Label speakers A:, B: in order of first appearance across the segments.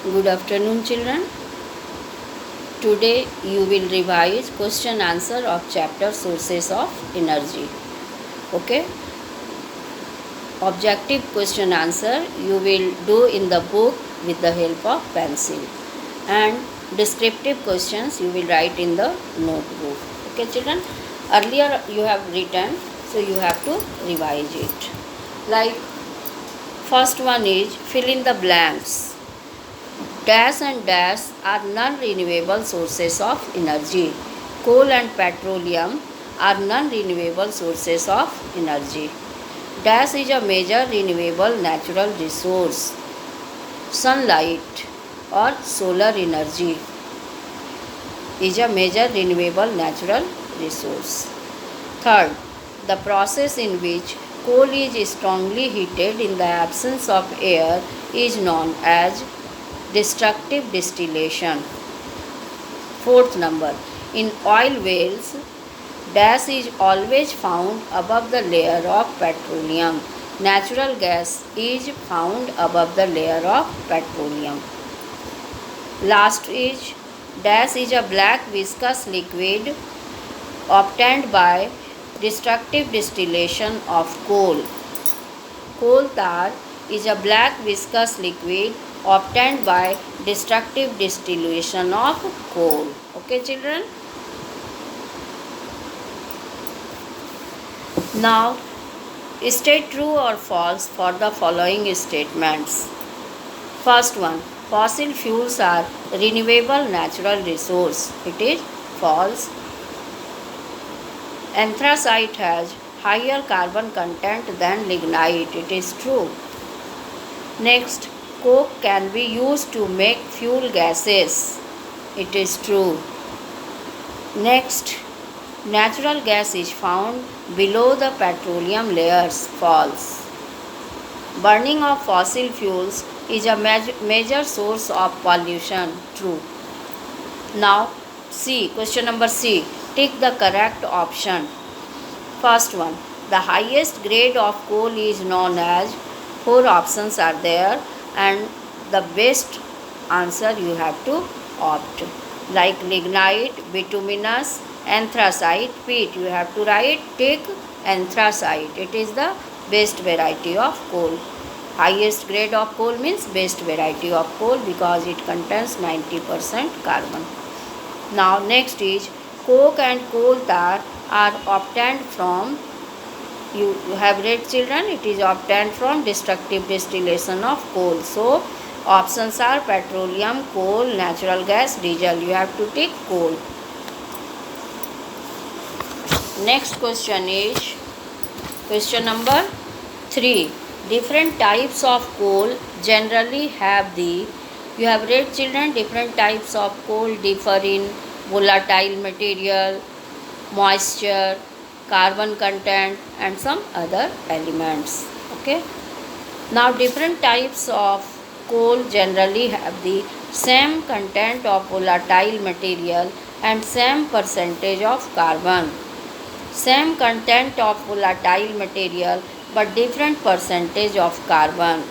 A: Good afternoon, children. Today you will revise question answer of chapter sources of energy. Okay? Objective question answer you will do in the book with the help of pencil, and descriptive questions you will write in the notebook. Okay, children? Earlier you have written, so you have to revise it. Like first one is fill in the blanks. Dash and dash are non-renewable sources of energy. Coal and petroleum are non-renewable sources of energy. Dash is a major renewable natural resource. Sunlight or solar energy is a major renewable natural resource. Third, the process in which coal is strongly heated in the absence of air is known as destructive distillation. Fourth number, in oil wells, dash is always found above the layer of petroleum. Natural gas is found above the layer of petroleum. Last is dash is a black viscous liquid obtained by destructive distillation of coal. Coal tar is a black viscous liquid obtained by destructive distillation of coal. Okay, children? Now, state true or false for the following statements. First one, fossil fuels are renewable natural resource. It is false. Anthracite has higher carbon content than lignite. It is true. Next, coke can be used to make fuel gases. It is true. Next, natural gas is found below the petroleum layers. False. Burning of fossil fuels is a major source of pollution. True. Now, C. Question number C. Tick the correct option. First one, the highest grade of coal is known as, four options are there, and the best answer you have to opt. Like lignite, bituminous, anthracite, peat. You have to write tick anthracite. It is the best variety of coal. Highest grade of coal means best variety of coal because it contains 90% carbon. Now next is coke and coal tar are obtained from, you have read children, it is obtained from destructive distillation of coal. So options are petroleum, coal, natural gas, diesel. You have to take coal. Next question is question number 3. Different types of coal generally have the, you have read children, different types of coal differ in volatile material, moisture, carbon content, and some other elements. Okay. Now different types of coal generally have the same content of volatile material and same percentage of carbon. Same content of volatile material but different percentage of carbon.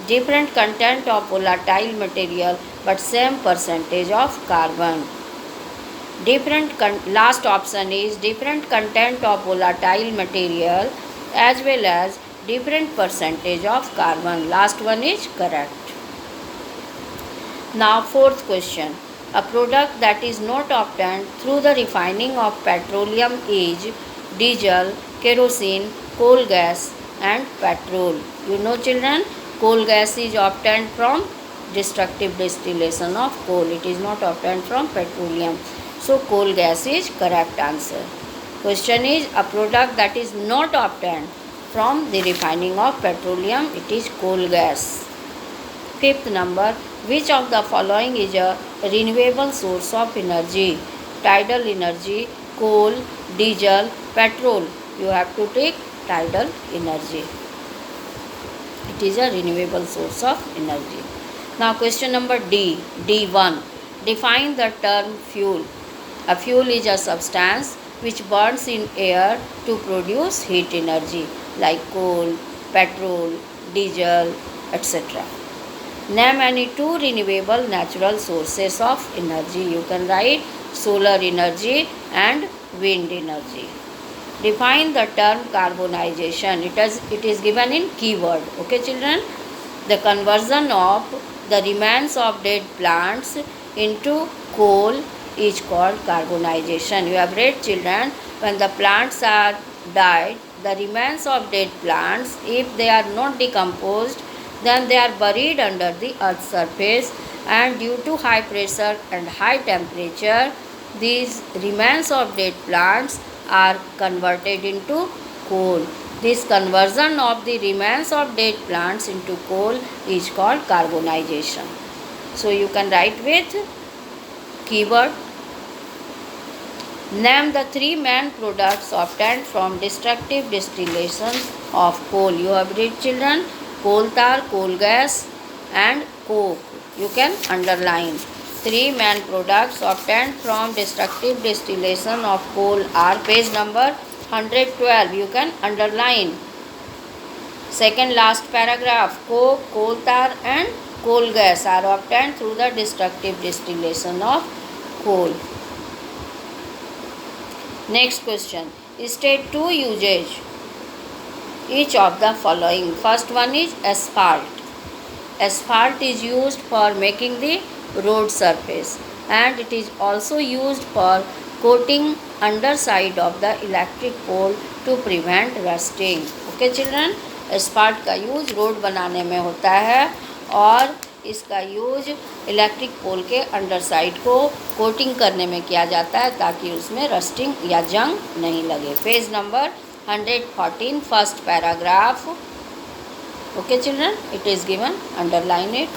A: Different content of volatile material but same percentage of carbon. Last option is different content of volatile material as well as different percentage of carbon. Last one is correct. Now fourth question. A product that is not obtained through the refining of petroleum is diesel, kerosene, coal gas and petrol. You know children, coal gas is obtained from destructive distillation of coal. It is not obtained from petroleum. So coal gas is correct answer. Question is a product that is not obtained from the refining of petroleum. It is coal gas. Fifth number, which of the following is a renewable source of energy? Tidal energy, coal, diesel, petrol. You have to take tidal energy. It is a renewable source of energy. Now question number D, D1. Define the term fuel. A fuel is a substance which burns in air to produce heat energy like coal, petrol, diesel, etc. Name any two renewable natural sources of energy. You can write solar energy and wind energy. Define the term carbonization. It is given in keyword. Okay, children. The conversion of the remains of dead plants into coal is called carbonization. You have read, children, when the plants are died, the remains of dead plants, if they are not decomposed, then they are buried under the earth's surface, and due to high pressure and high temperature, these remains of dead plants are converted into coal. This conversion of the remains of dead plants into coal is called carbonization. So you can write with keyword. Name the three main products obtained from destructive distillation of coal. You have read, children, coal tar, coal gas and coke. You can underline. Three main products obtained from destructive distillation of coal are page number 112. You can underline. Second last paragraph, coke, coal tar and coal gas are obtained through the destructive distillation of coal. Next question, state two usage each of the following. First one is asphalt. Asphalt is used for making the road surface, and it is also used for coating underside of the electric pole to prevent rusting. Okay children, asphalt का use road बनाने में होता है और इसका use electric pole के under side को coating करने में किया जाता है ताकि उसमें रस्टिंग या जंग नहीं लगे. Page number 114 first paragraph. Okay children, it is given, underline it.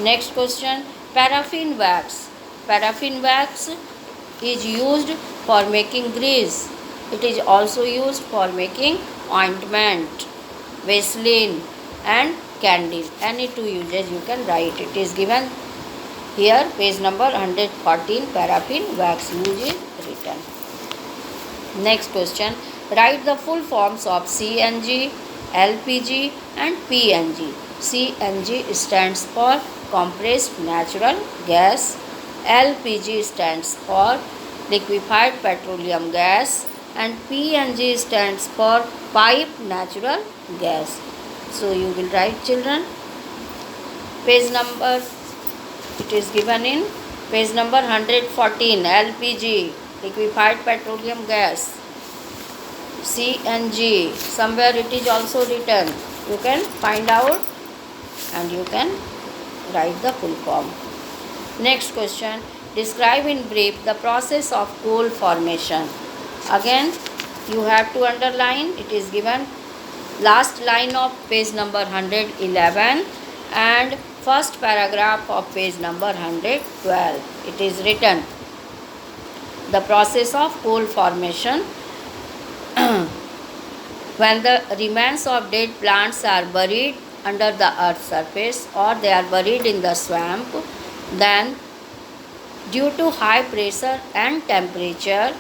A: Next question, paraffin wax. Paraffin wax is used for making grease. It is also used for making ointment, vaseline and candle. Any two uses you can write. It is given here, page number 114, paraffin wax use is written. Next question, write the full forms of CNG, LPG and PNG. CNG stands for compressed natural gas, LPG stands for liquefied petroleum gas and PNG stands for piped natural gas. So you will write, children, page number, it is given in page number 114, LPG, liquefied petroleum gas, CNG, somewhere it is also written. You can find out and you can write the full form. Next question, describe in brief the process of coal formation. Again you have to underline. It is given last line of page number 111 and first paragraph of page number 112. It is written, the process of coal formation. When the remains of dead plants are buried under the earth's surface or they are buried in the swamp, then due to high pressure and temperature,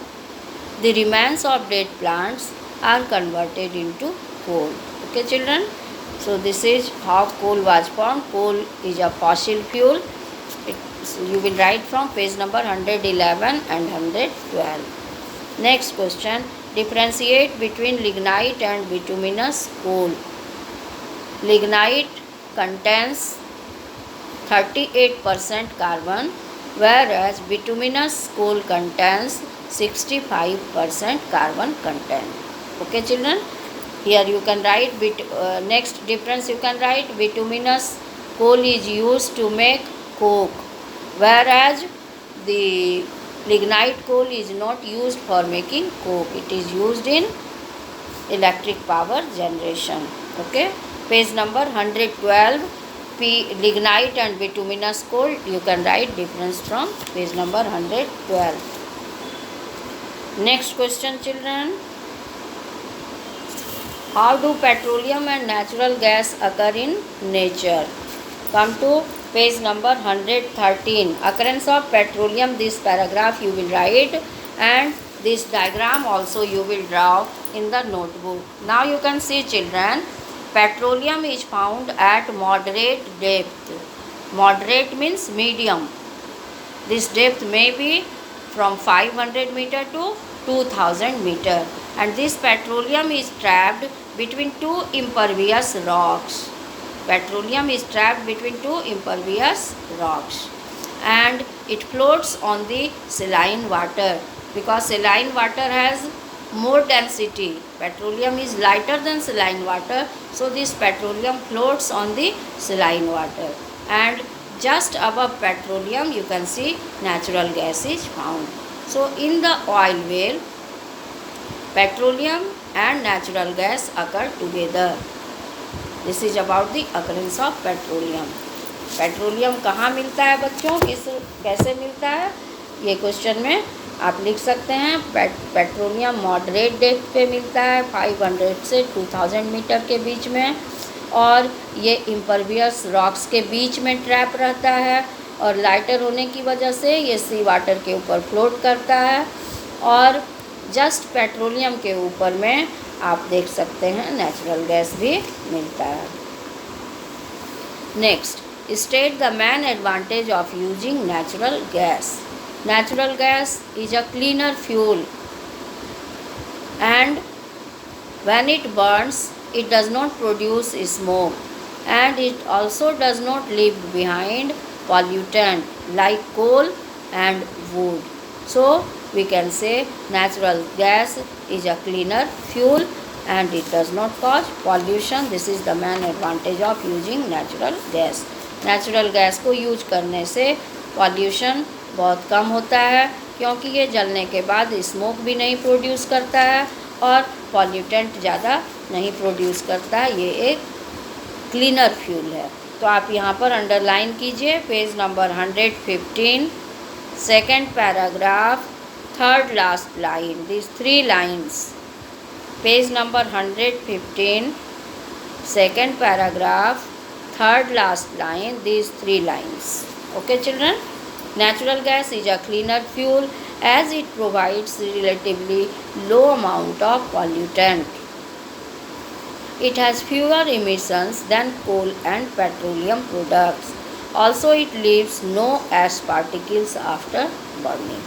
A: the remains of dead plants are converted into coal. Okay children, so this is how coal was formed. Coal is a fossil fuel. You will write from page number 111 and 112. Next question, differentiate between lignite and bituminous coal. Lignite contains 38% carbon, whereas bituminous coal contains 65% carbon content. Okay children, here you can write next difference you can write, bituminous coal is used to make coke, whereas the lignite coal is not used for making coke. It is used in electric power generation. Okay, page number 112, lignite and bituminous coal, you can write difference from page number 112. Next question children, how do petroleum and natural gas occur in nature? Come to page number 113, occurrence of petroleum. This paragraph you will write and this diagram also you will draw in the notebook. Now you can see children, Petroleum is found at moderate depth. Moderate means medium. This depth may be from 500 meter to 2000 meter, and this petroleum is trapped between two impervious rocks. Petroleum is trapped between two impervious rocks, and it floats on the saline water because saline water has more density. Petroleum is lighter than saline water, so this petroleum floats on the saline water. And just above petroleum you can see natural gas is found. So in the oil well, petroleum and natural gas occur together. This is about the occurrence of petroleum. Petroleum कहाँ मिलता है बच्चों, किस कैसे मिलता है, ये question में आप लिख सकते हैं. पेट्रोलियम मॉडरेट डेप्थ पे मिलता है 500 से 2000 मीटर के बीच में, और ये इम्परवियस रॉक्स के बीच में ट्रैप रहता है, और लाइटर होने की वजह से ये सी वाटर के ऊपर फ्लोट करता है. और जस्ट पेट्रोलियम के ऊपर में आप देख सकते हैं नेचुरल गैस भी मिलता है. Next, state the main advantage of using natural gas. Natural gas is a cleaner fuel, and when it burns it does not produce smoke, and it also does not leave behind pollutant like coal and wood. So we can say natural gas is a cleaner fuel and it does not cause pollution. This is the main advantage of using natural gas. Natural gas को use करने से pollution बहुत कम होता है, क्योंकि ये जलने के बाद स्मोक भी नहीं प्रोड्यूस करता है और पॉल्यूटेंट ज़्यादा नहीं प्रोड्यूस करता है. ये एक क्लीनर फ्यूल है. तो आप यहाँ पर अंडरलाइन कीजिए page number 115, second paragraph, third last line, this 3 lines. Page number 115, second paragraph, third last line, these 3 lines. Okay children, natural gas is a cleaner fuel as it provides relatively low amount of pollutant. It has fewer emissions than coal and petroleum products. Also it leaves no ash particles after burning.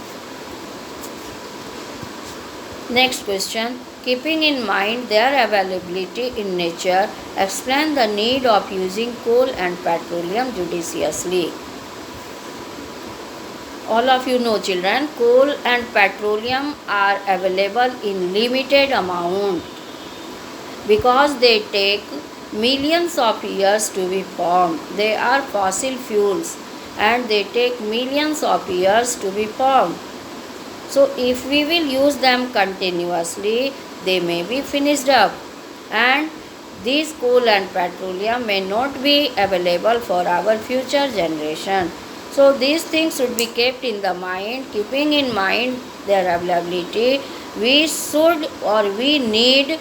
A: Next question, keeping in mind their availability in nature, explain the need of using coal and petroleum judiciously. All of you know children, coal and petroleum are available in limited amount because they take millions of years to be formed. They are fossil fuels and they take millions of years to be formed. So if we will use them continuously, they may be finished up, and these coal and petroleum may not be available for our future generation. So these things should be kept in the mind. Keeping in mind their availability, we should or we need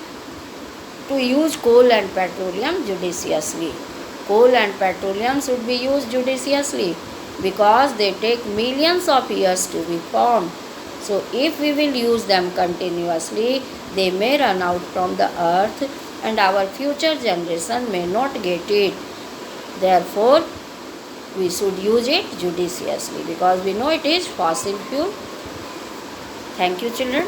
A: to use coal and petroleum judiciously. Coal and petroleum should be used judiciously because they take millions of years to be formed. So if we will use them continuously, they may run out from the earth and our future generation may not get it. Therefore, we should use it judiciously because we know it is fossil fuel. Thank you children.